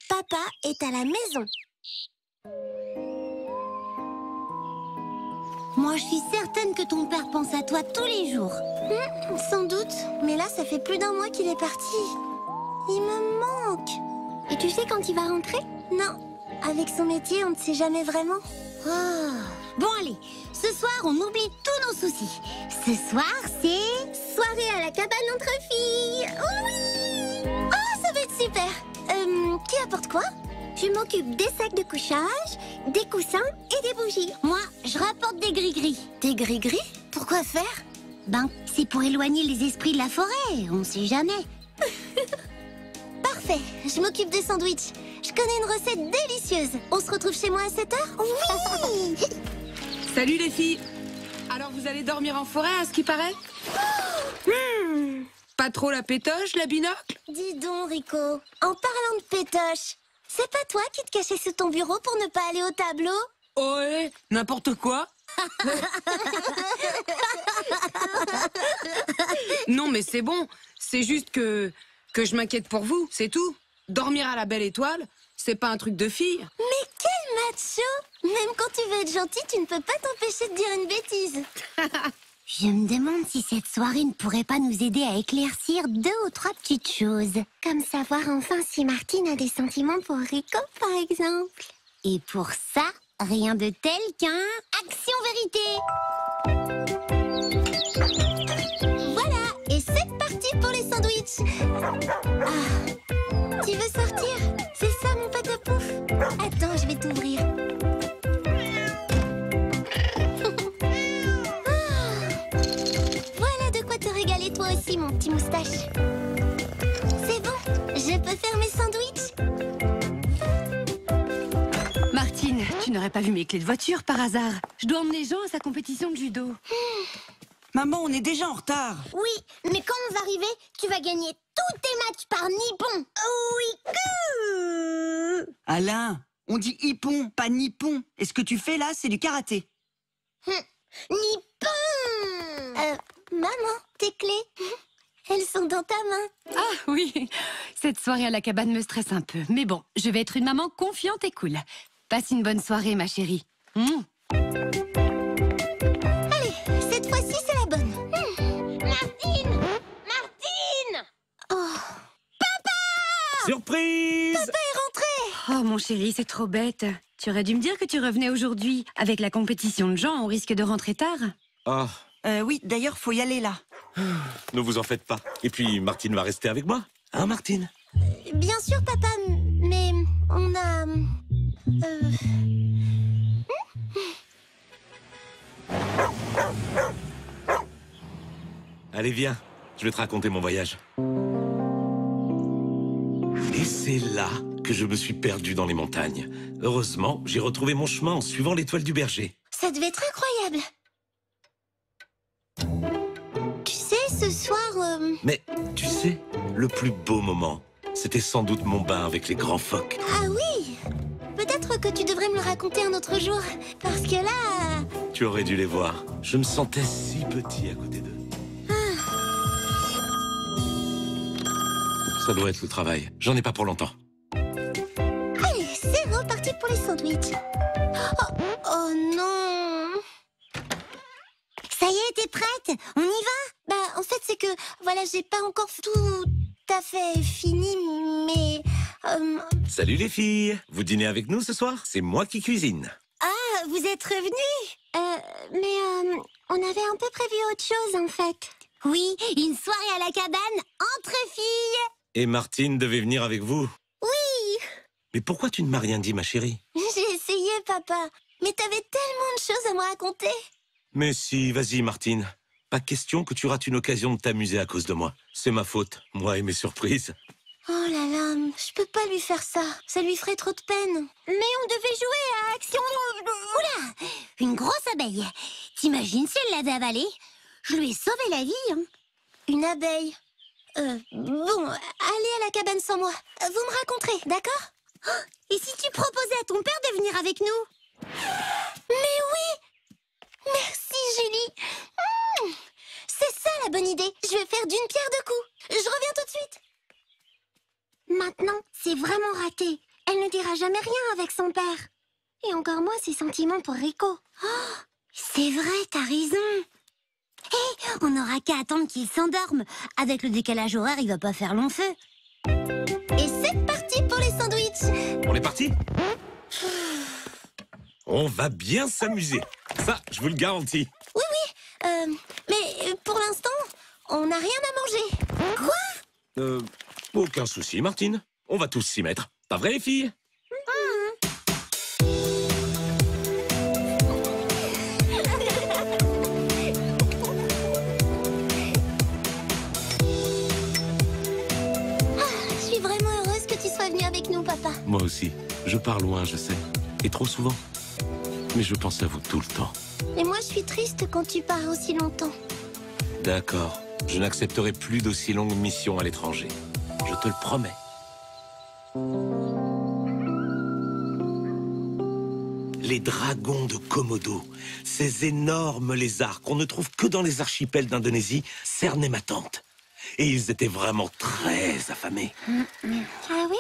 Papa est à la maison. Moi, je suis certaine que ton père pense à toi tous les jours. Sans doute, mais là, ça fait plus d'un mois qu'il est parti. Il me manque. Et tu sais quand il va rentrer? Non, avec son métier, on ne sait jamais vraiment. Oh. Bon, allez, ce soir, on oublie tous nos soucis. Ce soir, c'est soirée à la cabane entre filles. Oui! Oh, ça va être super. Qui apporte quoi? Je m'occupe des sacs de couchage, des coussins et des bougies. Moi, je rapporte des gris-gris. Des gris-gris? Pourquoi faire? Ben, c'est pour éloigner les esprits de la forêt, on sait jamais. Parfait, je m'occupe des sandwichs. Je connais une recette délicieuse. On se retrouve chez moi à 7h? Oui! Salut les filles. Alors vous allez dormir en forêt à ce qui paraît? Pas trop la pétoche, la binocle? Dis donc, Rico, en parlant de pétoche, c'est pas toi qui te cachais sous ton bureau pour ne pas aller au tableau? Oh, n'importe quoi. Non, mais c'est bon. C'est juste que je m'inquiète pour vous, c'est tout. Dormir à la belle étoile, c'est pas un truc de fille. Mais quel macho! Même quand tu veux être gentil, tu ne peux pas t'empêcher de dire une bêtise. Je me demande si cette soirée ne pourrait pas nous aider à éclaircir 2 ou 3 petites choses. Comme savoir enfin si Martine a des sentiments pour Rico, par exemple. Et pour ça, rien de tel qu'un Action Vérité. Voilà, et c'est parti pour les sandwichs. Ah, tu veux sortir? C'est ça mon patapouf? Attends, je vais t'ouvrir. Régaler toi aussi, mon petit moustache. C'est bon, je peux faire mes sandwichs. Martine, tu n'aurais pas vu mes clés de voiture par hasard? Je dois emmener Jean à sa compétition de judo. Maman, on est déjà en retard. Oui, mais quand on va arriver, tu vas gagner tous tes matchs par nippon. Oui. Alain, on dit hippon, pas nippon. Et ce que tu fais là, c'est du karaté. Nippon. Maman, tes clés, elles sont dans ta main. Ah oui, cette soirée à la cabane me stresse un peu. Mais bon, je vais être une maman confiante et cool. Passe une bonne soirée, ma chérie. Allez, cette fois-ci, c'est la bonne. Martine! Martine! Oh. Papa! Surprise! Papa est rentré! Oh, mon chéri, c'est trop bête. Tu aurais dû me dire que tu revenais aujourd'hui. Avec la compétition de Jean, on risque de rentrer tard. Oh, Oui, d'ailleurs, faut y aller là. ne vous en faites pas. Et puis, Martine va rester avec moi. Hein, Martine? Bien sûr, papa, mais on a... Allez, viens. Je vais te raconter mon voyage. Et c'est là que je me suis perdu dans les montagnes. Heureusement, j'ai retrouvé mon chemin en suivant l'étoile du berger. Ça devait être incroyable. Tu sais, ce soir... Mais, tu sais, le plus beau moment, c'était sans doute mon bain avec les grands phoques. Ah oui! Peut-être que tu devrais me le raconter un autre jour, parce que là... Tu aurais dû les voir. Je me sentais si petit à côté d'eux. Ça doit être le travail. J'en ai pas pour longtemps. Allez, c'est reparti pour les sandwichs. Oh non! Ça y est, t'es prête? On y va? Bah, en fait, c'est que, voilà, j'ai pas encore tout à fait fini, mais Salut les filles. Vous dînez avec nous ce soir? C'est moi qui cuisine. Ah, vous êtes revenus on avait un peu prévu autre chose, en fait. Oui, une soirée à la cabane entre filles. Et Martine devait venir avec vous. Oui. Mais pourquoi tu ne m'as rien dit, ma chérie? J'ai essayé, papa. Mais t'avais tellement de choses à me raconter. Mais si, vas-y, Martine. Pas question que tu rates une occasion de t'amuser à cause de moi. C'est ma faute, moi et mes surprises. Oh là là, je peux pas lui faire ça. Ça lui ferait trop de peine. Mais on devait jouer à Action... Oula! Une grosse abeille. T'imagines si elle l'avait avalée? Je lui ai sauvé la vie, hein. Une abeille. Bon, allez à la cabane sans moi. Vous me raconterez, d'accord? Oh, et si tu proposais à ton père de venir avec nous? Mais oui! Merci, Julie. C'est ça la bonne idée. Je vais faire d'une pierre deux coups. Je reviens tout de suite. Maintenant, c'est vraiment raté. Elle ne dira jamais rien avec son père. Et encore moins ses sentiments pour Rico. Oh, c'est vrai, t'as raison. Hé, on n'aura qu'à attendre qu'il s'endorme. Avec le décalage horaire, il va pas faire long feu. Et c'est parti pour les sandwichs. On est parti? On va bien s'amuser. Ça, je vous le garantis. Oui, oui. Mais pour l'instant, on n'a rien à manger. Quoi? Aucun souci, Martine. On va tous s'y mettre. Pas vrai, les filles? Je suis vraiment heureuse que tu sois venu avec nous, papa. Moi aussi. Je pars loin, je sais. Et trop souvent. Mais je pense à vous tout le temps. Et moi, je suis triste quand tu pars aussi longtemps. D'accord. Je n'accepterai plus d'aussi longues missions à l'étranger. Je te le promets. Les dragons de Komodo, ces énormes lézards qu'on ne trouve que dans les archipels d'Indonésie, cernaient ma tante. Et ils étaient vraiment très affamés. Ah oui?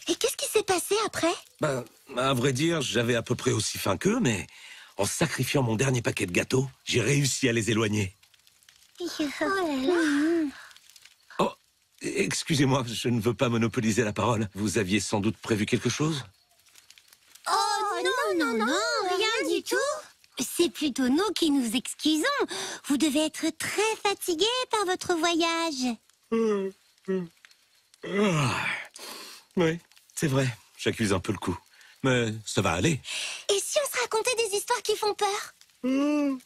Et qu'est-ce qui s'est passé après? Ben, à vrai dire, j'avais à peu près aussi faim qu'eux, mais en sacrifiant mon dernier paquet de gâteaux, j'ai réussi à les éloigner. Oh là là. Oh, excusez-moi, je ne veux pas monopoliser la parole. Vous aviez sans doute prévu quelque chose? Oh non, rien du tout. C'est plutôt nous qui nous excusons. Vous devez être très fatigué par votre voyage. Oui, c'est vrai, j'accuse un peu le coup. Mais ça va aller. Et si on se racontait des histoires qui font peur? Moi,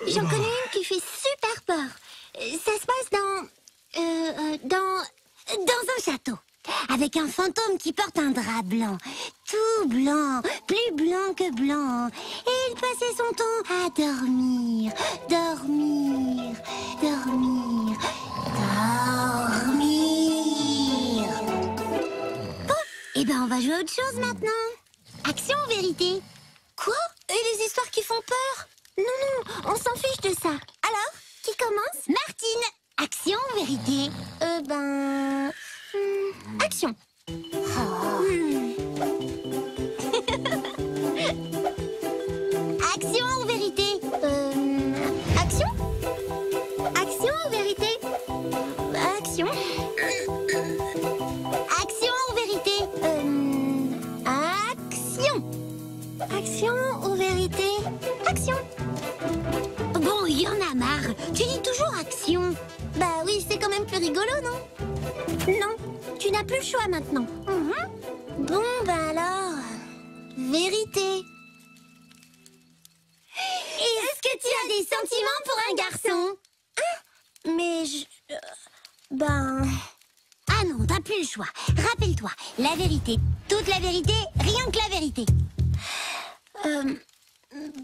j'en connais une qui fait super peur. Ça se passe dans un château. Avec un fantôme qui porte un drap blanc. Tout blanc, plus blanc que blanc. Et il passait son temps à dormir, dormir, dormir, dormir. Bon, eh ben on va jouer à autre chose maintenant. Action ou vérité? Quoi? Et les histoires qui font peur? Non, on s'en fiche de ça. Alors, qui commence? Martine. Action ou vérité? Action. Action ou vérité? Action? Action ou vérité? Action. Action ou vérité? Action. Action ou vérité? Action. Bon, il y en a marre. Tu dis toujours action. Bah oui, c'est quand même plus rigolo, non? Non, tu n'as plus le choix maintenant. Bon, bah alors... Vérité. Est-ce que tu as des sentiments pour un garçon? Mais je... Ah non, t'as plus le choix. Rappelle-toi, la vérité, toute la vérité, rien que la vérité.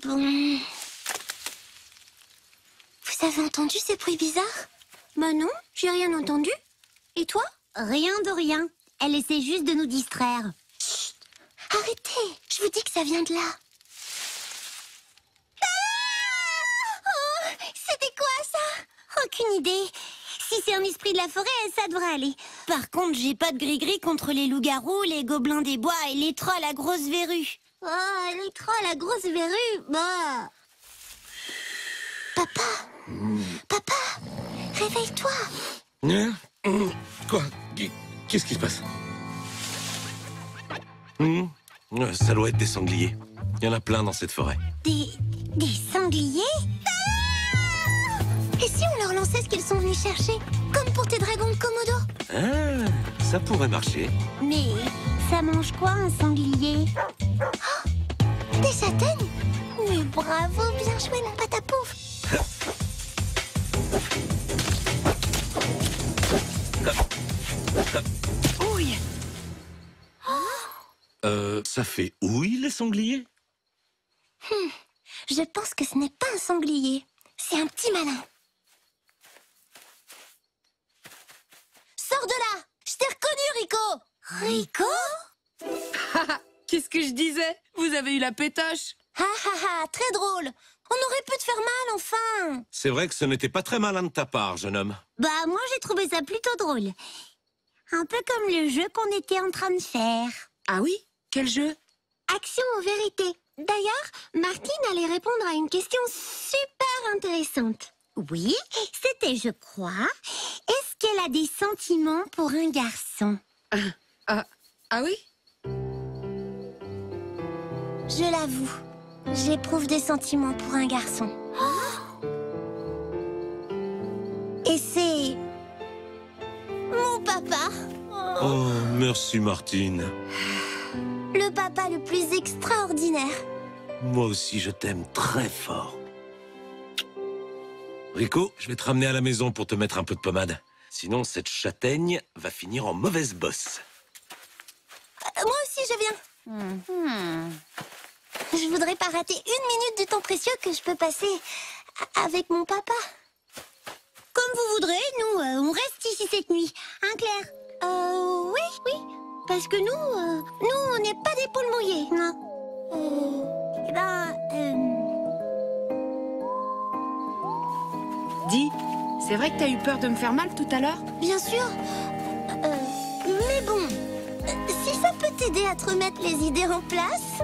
Bon... Vous avez entendu ces bruits bizarres? Bah non, j'ai rien entendu. Et toi? Rien de rien. Elle essaie juste de nous distraire. Chut! Arrêtez! Je vous dis que ça vient de là. Ah! Oh! C'était quoi ça? Aucune idée. Si c'est un esprit de la forêt, ça devrait aller. Par contre, j'ai pas de gris-gris contre les loups-garous, les gobelins des bois et les trolls à grosse verrue. Oh, les trolls à grosse verrue, bah... Papa! Papa! Réveille-toi! Quoi? Qu'est-ce qui se passe? Ça doit être des sangliers. Il y en a plein dans cette forêt. Des sangliers? Ah! Et si on leur lançait ce qu'ils sont venus chercher? Comme pour tes dragons de Komodo? Ah, ça pourrait marcher. Mais ça mange quoi, un sanglier? Oh, des châtaignes? Mais bravo, bien joué, la pâte à pouf! Ouille. Ça fait ouille, les sangliers? Je pense que ce n'est pas un sanglier. C'est un petit malin. Sors de là! Je t'ai reconnu, Rico! Rico? Qu'est-ce que je disais? Vous avez eu la pétoche. Ha ha ha, très drôle. On aurait pu te faire mal, enfin. C'est vrai que ce n'était pas très malin de ta part, jeune homme. Bah, moi, j'ai trouvé ça plutôt drôle. Un peu comme le jeu qu'on était en train de faire. Ah oui? Quel jeu? Action ou vérité? D'ailleurs, Martine allait répondre à une question super intéressante. Oui, c'était, je crois, est-ce qu'elle a des sentiments pour un garçon? Ah oui? Je l'avoue, j'éprouve des sentiments pour un garçon. Et c'est... mon papa. Oh, merci, Martine. Le papa le plus extraordinaire. Moi aussi, je t'aime très fort. Rico, je vais te ramener à la maison pour te mettre un peu de pommade. Sinon, cette châtaigne va finir en mauvaise bosse. Moi aussi, je viens. Je voudrais pas rater une minute du temps précieux que je peux passer avec mon papa. Comme vous voudrez, nous, on reste ici cette nuit. Hein, Claire? Oui. Parce que nous, on n'est pas des poules mouillées. Non. Dis, c'est vrai que t'as eu peur de me faire mal tout à l'heure? Bien sûr. Mais bon, si ça peut t'aider à te remettre les idées en place...